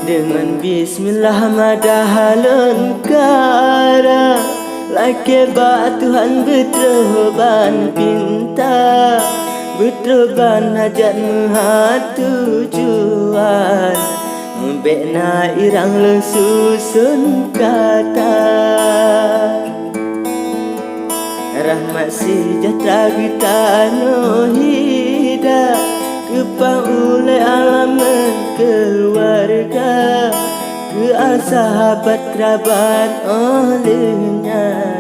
Dengan bismillah madahalun kara, laki ba Tuhan berteruban pinta, berteruban hajat muhat tujuan, membekna irang le susun kata. Rahmat sejahtera kita no hida, kepang oleh alam keluarga, ke sahabat kerabat olehnya,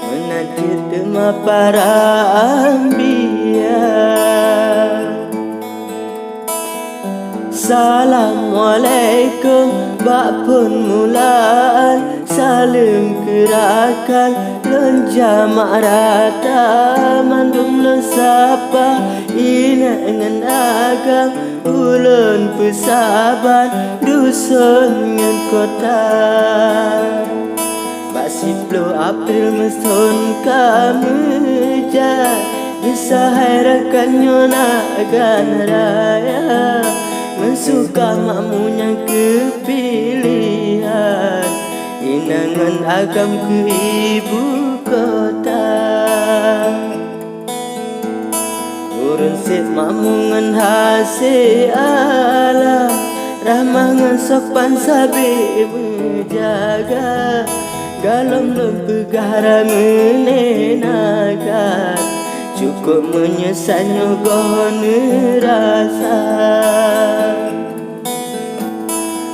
menanti tema para anbiya. Assalamualaikum bakpun mulaan, saling gerakan lenjamak rata, mandum lesapa ina dengan agam, ulun pesaban dusun dengan kota. 10 April mesun kameja, bisa harakan nyonagan raya, mensuka makmunya kepilihan, inangan agam ke ibu kota. Urun sit makmungan hasil alam, rahmangan sopan sabi menjaga, galom lempegara menenakan, cukup menyesanyo gone rasa.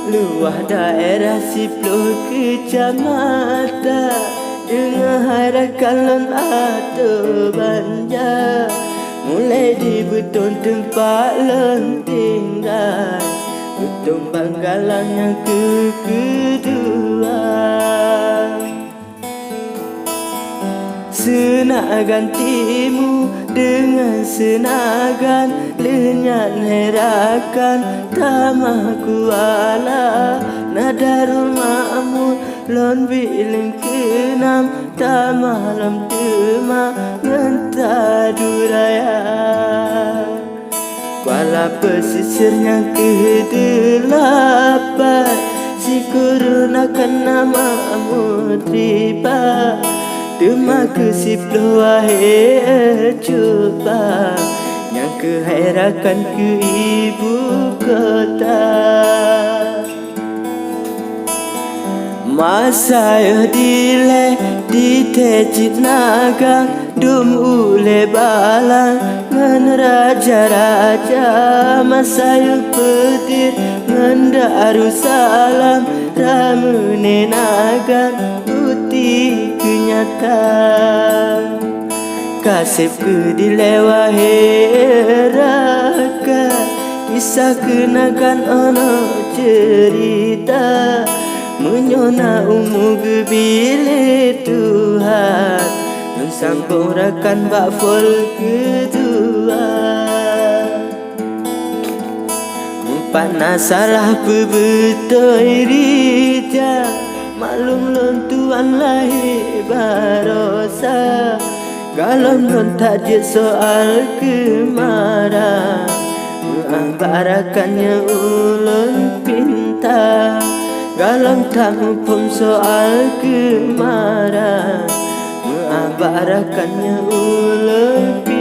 Luah daerah 10 kecamatan, dengan harakan lon atau banja, mulai di beton tempat lon tinggal, beton banggalan yang kedua. Senagan timu dengan senagan, lenyat herakan tamah kuala, nadarul ma'amul lon biling kenam, tamah lam tema ngentaduraya. Kuala pesisir yang ke-8, si kurunakan nama mutriba, tema ke-10 akhir coba, yang keherakan ke ibu kota. Masa dile di tejit naga, dum ule balang ngan raja-raja, masa petir ngan darussalam, ramune naga putih kenyataan. Kasih ke dilewa heraka, kisah kenakan ono cerita, menyona umu gebile Tuhan, mensamburakan bakfol kedua. Empat nasalah pebetoi rija, maklum lon tuan lahir barosa, galon lon tajuk soal kemarah, menambarakannya ulun pinta, galon tamu pun soal kemarah, menambarakannya ulun pinta.